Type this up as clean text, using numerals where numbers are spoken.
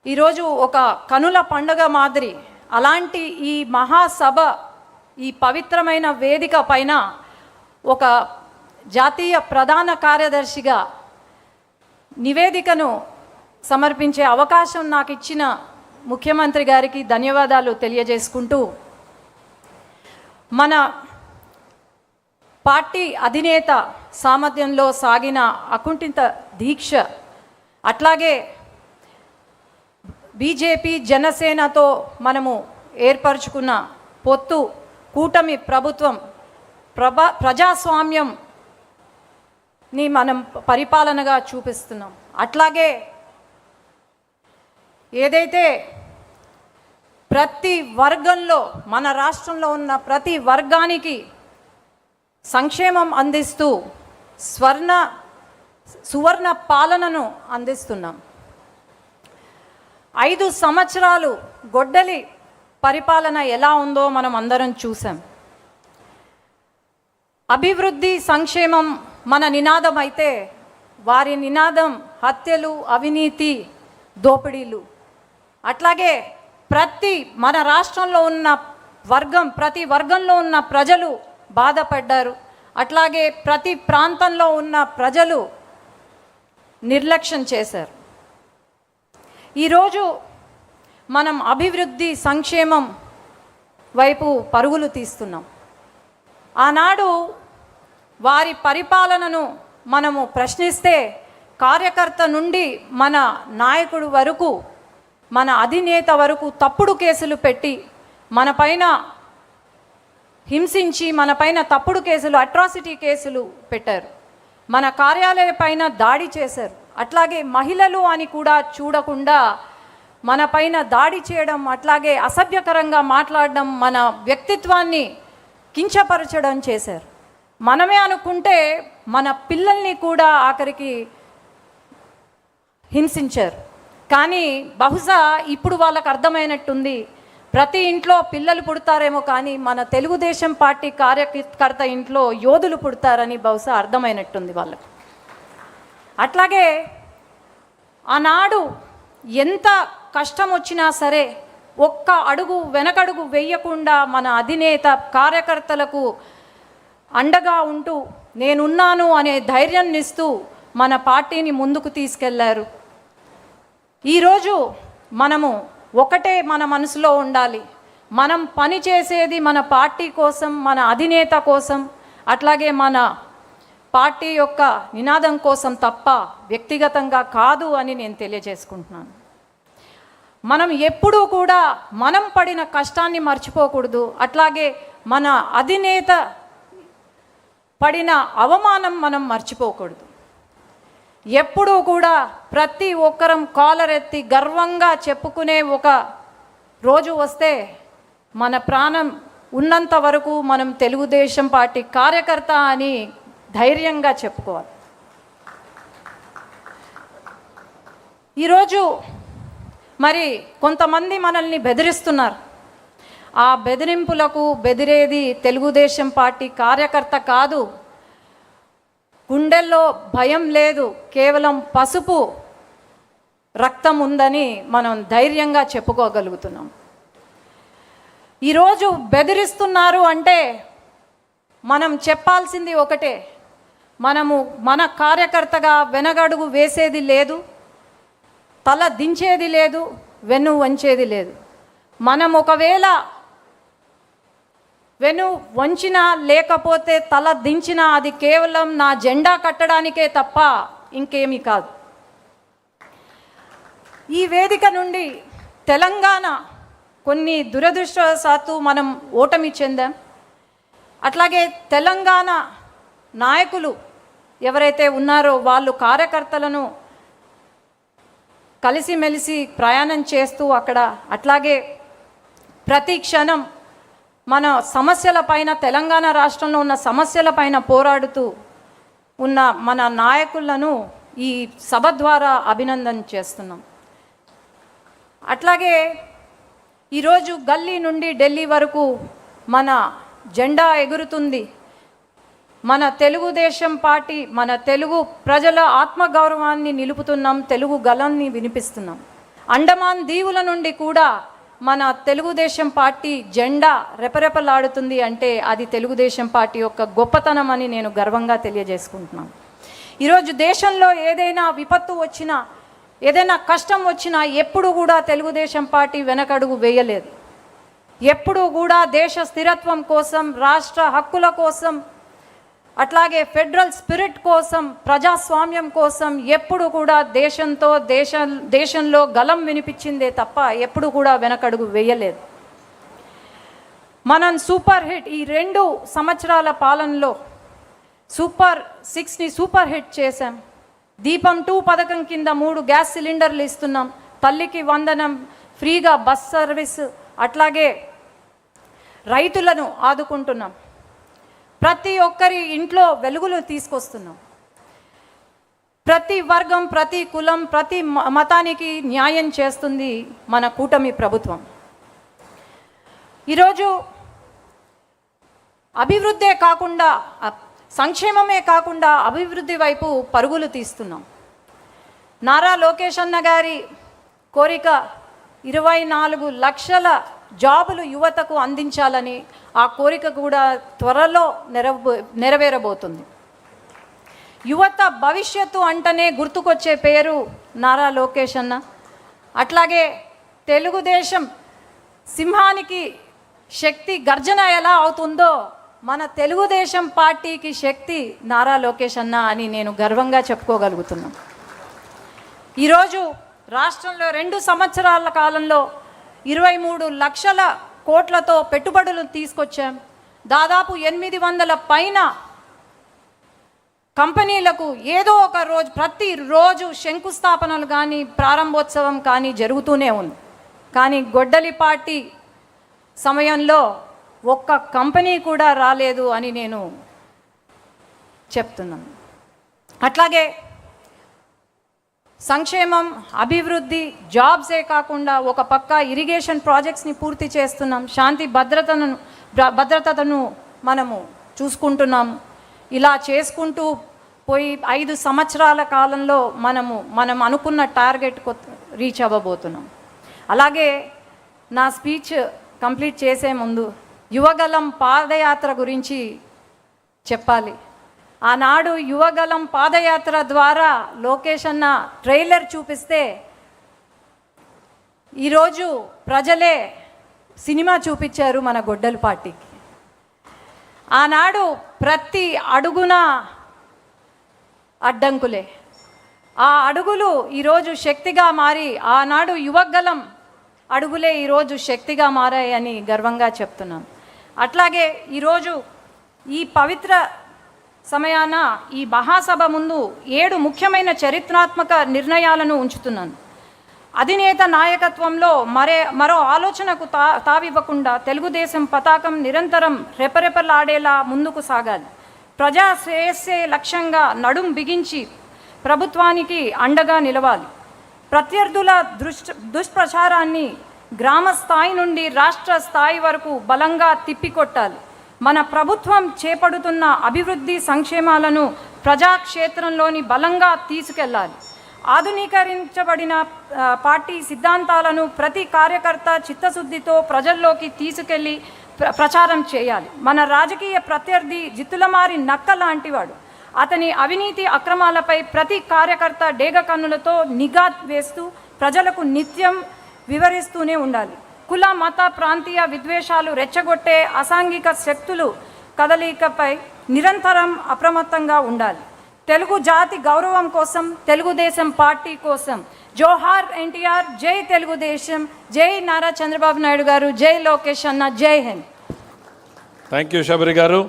ఈరోజు ఒక కనుల పండుగ మాదిరి అలాంటి ఈ మహాసభ, ఈ పవిత్రమైన వేదిక పైన ఒక జాతీయ ప్రధాన కార్యదర్శిగా నివేదికను సమర్పించే అవకాశం నాకు ఇచ్చిన ముఖ్యమంత్రి గారికి ధన్యవాదాలు తెలియజేసుకుంటూ, మన పార్టీ అధినేత సామర్థ్యంలో సాగిన అకుంఠిత దీక్ష, అట్లాగే బీజేపీ జనసేనతో మనము ఏర్పరచుకున్న పొత్తు, కూటమి ప్రభుత్వం, ప్రజాస్వామ్యంని మనం పరిపాలనగా చూపిస్తున్నాం. అట్లాగే ఏదైతే ప్రతి వర్గంలో, మన రాష్ట్రంలో ఉన్న ప్రతి వర్గానికి సంక్షేమం అందిస్తూ సువర్ణ పాలనను అందిస్తున్నాం. 5 సంవత్సరాలు గొడ్డలి పరిపాలన ఎలా ఉందో మనం అందరం చూసాం. అభివృద్ధి, సంక్షేమం మన నినాదం అయితే వారి నినాదం హత్యలు, అవినీతి, దోపిడీలు. అట్లాగే మన రాష్ట్రంలో ఉన్న ప్రతి వర్గంలో ఉన్న ప్రజలు బాధపడ్డారు. అట్లాగే ప్రతి ప్రాంతంలో ఉన్న ప్రజలు నిర్లక్ష్యం చేశారు. ఈరోజు మనం అభివృద్ధి, సంక్షేమం వైపు పరుగులు తీస్తున్నాం. ఆనాడు వారి పరిపాలనను మనము ప్రశ్నిస్తే కార్యకర్త నుండి మన నాయకుడు వరకు, మన అధినేత వరకు తప్పుడు కేసులు పెట్టి మన పైన హింసించి, మన పైన తప్పుడు కేసులు, అట్రాసిటీ కేసులు పెట్టారు. మన కార్యాలయం పైన దాడి చేశారు. అట్లాగే మహిళలు అని కూడా చూడకుండా మన పైన దాడి చేయడం, అట్లాగే అసభ్యకరంగా మాట్లాడడం, మన వ్యక్తిత్వాన్ని కించపరచడం చేశారు. మనమే అనుకుంటే మన పిల్లల్ని కూడా ఆఖరికి హింసించారు. కానీ బహుశా ఇప్పుడు వాళ్ళకు అర్థమైనట్టుంది, ప్రతి ఇంట్లో పిల్లలు పుడతారేమో కానీ మన తెలుగుదేశం పార్టీ కార్యకర్త ఇంట్లో యోధులు పుడతారని బహుశా అర్థమైనట్టుంది వాళ్ళకు. అట్లాగే ఆనాడు ఎంత కష్టం వచ్చినా సరే ఒక్క అడుగు వెనకడుగు వేయకుండా మన అధినేత కార్యకర్తలకు అండగా ఉంటూ నేనున్నాను అనే ధైర్యాన్ని ఇస్తూ మన పార్టీని ముందుకు తీసుకెళ్లారు. ఈరోజు మనము ఒకటే మన మనసులో ఉండాలి, మనం పని చేసేది మన పార్టీ కోసం, మన అధినేత కోసం, అట్లాగే మన పార్టీ యొక్క నినాదం కోసం తప్ప వ్యక్తిగతంగా కాదు అని నేను తెలియజేసుకుంటున్నాను. మనం ఎప్పుడూ కూడా మనం పడిన కష్టాన్ని మర్చిపోకూడదు. అట్లాగే మన అధినేత పడిన అవమానం మనం మర్చిపోకూడదు. ఎప్పుడూ కూడా ప్రతి ఒక్కరం కాలర్ ఎత్తి గర్వంగా చెప్పుకునే ఒక రోజు వస్తే, మన ప్రాణం ఉన్నంత వరకు మనం తెలుగుదేశం పార్టీ కార్యకర్త అని ధైర్యంగా చెప్పుకోవాలి. ఈరోజు మరి కొంతమంది మనల్ని బెదిరిస్తున్నారు. ఆ బెదిరింపులకు బెదిరేది తెలుగుదేశం పార్టీ కార్యకర్త కాదు. గుండెల్లో భయం లేదు, కేవలం పసుపు రక్తం ఉందని మనం ధైర్యంగా చెప్పుకోగలుగుతున్నాం. ఈరోజు బెదిరిస్తున్నారు అంటే మనం చెప్పాల్సింది ఒకటే, మనము మన కార్యకర్తగా వెనగడుగు వేసేది లేదు, తల దించేది లేదు, వెన్ను వంచేది లేదు. మనం ఒకవేళ వెను వంచినా లేకపోతే తల దించినా అది కేవలం నా జెండా కట్టడానికే తప్ప ఇంకేమీ కాదు. ఈ వేదిక నుండి తెలంగాణ కొన్ని దురదృష్టవశాత్తు మనం ఓటమి చెందాం. అట్లాగే తెలంగాణ నాయకులు ఎవరైతే ఉన్నారో వాళ్ళు కార్యకర్తలను కలిసిమెలిసి ప్రయాణం చేస్తూ అక్కడ, అట్లాగే ప్రతి క్షణం మన సమస్యలపైన, తెలంగాణ రాష్ట్రంలో ఉన్న సమస్యలపైన పోరాడుతూ ఉన్న మన నాయకులను ఈ సభ ద్వారా అభినందన చేస్తున్నాం. అట్లాగే ఈరోజు గల్లీ నుండి ఢిల్లీ వరకు మన జెండా ఎగురుతుంది. మన తెలుగుదేశం పార్టీ, మన తెలుగు ప్రజల ఆత్మగౌరవాన్ని నిలుపుతున్నాం, తెలుగు గళాన్ని వినిపిస్తున్నాం. అండమాన్ దీవుల నుండి కూడా మన తెలుగుదేశం పార్టీ జెండా రెపరెపలాడుతుంది అంటే అది తెలుగుదేశం పార్టీ యొక్క గొప్పతనం అని నేను గర్వంగా తెలియజేసుకుంటున్నాను. ఈరోజు దేశంలో ఏదైనా విపత్తు వచ్చినా, ఏదైనా కష్టం వచ్చినా ఎప్పుడు కూడా తెలుగుదేశం పార్టీ వెనకడుగు వేయలేదు. ఎప్పుడు కూడా దేశ స్థిరత్వం కోసం, రాష్ట్ర హక్కుల కోసం, అట్లాగే ఫెడరల్ స్పిరిట్ కోసం, ప్రజాస్వామ్యం కోసం ఎప్పుడు కూడా దేశంలో గలం వినిపించిందే తప్ప ఎప్పుడు కూడా వెనకడుగు వేయలేదు. మనం సూపర్ హిట్ ఈ 2 సంవత్సరాల పాలనలో సూపర్ 6ని సూపర్ హిట్ చేశాం. దీపం 2 పథకం కింద 3 గ్యాస్ సిలిండర్లు ఇస్తున్నాం. తల్లికి వందనం, ఫ్రీగా బస్ సర్వీస్, అట్లాగే రైతులను ఆదుకుంటున్నాం. ప్రతి ఒక్కరి ఇంట్లో వెలుగులు తీసుకొస్తున్నాం. ప్రతి వర్గం, ప్రతి కులం, ప్రతి మతానికి న్యాయం చేస్తుంది మన కూటమి ప్రభుత్వం. ఈరోజు అభివృద్ధే కాకుండా, సంక్షేమమే కాకుండా అభివృద్ధి వైపు పరుగులు తీస్తున్నాం. నారా లోకేష్ అన్న గారి కోరిక 24 లక్షల జాబులు యువతకు అందించాలని, ఆ కోరిక కూడా త్వరలో నెరవేరబోతుంది. యువత భవిష్యత్తు అంటనే గుర్తుకొచ్చే పేరు నారా లోకేష్ అన్న. అట్లాగే తెలుగుదేశం సింహానికి శక్తి గర్జన ఎలా అవుతుందో మన తెలుగుదేశం పార్టీకి శక్తి నారా లోకేష్ అన్న అని నేను గర్వంగా చెప్పుకోగలుగుతున్నాను. ఈరోజు రాష్ట్రంలో 2 సంవత్సరాల కాలంలో 23 లక్షల కోట్లతో పెట్టుబడులు తీసుకొచ్చాం. దాదాపు 800 పైన కంపెనీలకు ఏదో ఒక రోజు, ప్రతిరోజు శంకుస్థాపనలు కానీ ప్రారంభోత్సవం కానీ జరుగుతూనే ఉంది. కానీ గొడ్డలి పార్టీ సమయంలో ఒక్క కంపెనీ కూడా రాలేదు అని నేను చెప్తున్నాను. అట్లాగే సంక్షేమం, అభివృద్ధి, జాబ్సే కాకుండా ఒక పక్క ఇరిగేషన్ ప్రాజెక్ట్స్ని పూర్తి చేస్తున్నాం. శాంతి భద్రతను మనము చూసుకుంటున్నాము. ఇలా చేసుకుంటూ పోయి 5 సంవత్సరాల కాలంలో మనం అనుకున్న టార్గెట్ రీచ్ అవ్వబోతున్నాం. అలాగే నా స్పీచ్ కంప్లీట్ చేసే ముందు యువగలం పాదయాత్ర గురించి చెప్పాలి. ఆనాడు యువగలం పాదయాత్ర ద్వారా లోకేష్ అన్న ట్రైలర్ చూపిస్తే ఈరోజు ప్రజలే సినిమా చూపించారు మన గొడ్డలి పార్టీకి. ఆనాడు ప్రతి అడుగున అడ్డంకులే. ఆ అడుగులు ఈరోజు శక్తిగా మారి, ఆనాడు యువగలం అడుగులే ఈరోజు శక్తిగా మారాయని గర్వంగా చెప్తున్నాను. అట్లాగే ఈరోజు ఈ పవిత్ర సమయాన ఈ మహాసభ ముందు 7 ముఖ్యమైన చరిత్రాత్మక నిర్ణయాలను ఉంచుతున్నాను. అధినేత నాయకత్వంలో మరో ఆలోచనకు తావివ్వకుండా తెలుగుదేశం పతాకం నిరంతరం రెపరెపలాడేలా ముందుకు సాగాలి. ప్రజా శ్రేయస్సే లక్ష్యంగా నడుం బిగించి ప్రభుత్వానికి అండగా నిలవాలి. ప్రత్యర్థుల దుష్ప్రచారాన్ని గ్రామ స్థాయి నుండి రాష్ట్ర స్థాయి వరకు బలంగా తిప్పికొట్టాలి. మన ప్రభుత్వం చేపడుతున్న అభివృద్ధి సంక్షేమాలను ప్రజాక్షేత్రంలోని బలంగా తీసుకెళ్లాలి. ఆధునీకరించబడిన పార్టీ సిద్ధాంతాలను ప్రతి కార్యకర్త చిత్తశుద్ధితో ప్రజల్లోకి తీసుకెళ్లి ప్రచారం చేయాలి. మన రాజకీయ ప్రత్యర్థి జిత్తులమారి నక్క లాంటివాడు. అతని అవినీతి అక్రమాలపై ప్రతి కార్యకర్త డేగ కన్నులతో నిఘా వేస్తూ ప్రజలకు నిత్యం వివరిస్తూనే ఉండాలి. కుల, మత, ప్రాంతీయ విద్వేషాలు రెచ్చగొట్టే అసాంఘిక శక్తులు కదలికపై నిరంతరం అప్రమత్తంగా ఉండాలి. తెలుగు జాతి గౌరవం కోసం, తెలుగుదేశం పార్టీ కోసం జోహార్ ఎన్టీఆర్, జై తెలుగుదేశం, జై నారా చంద్రబాబు నాయుడు గారు, జై లోకేష్ అన్న, జై హింద్. థ్యాంక్ యూ శబరి గారు.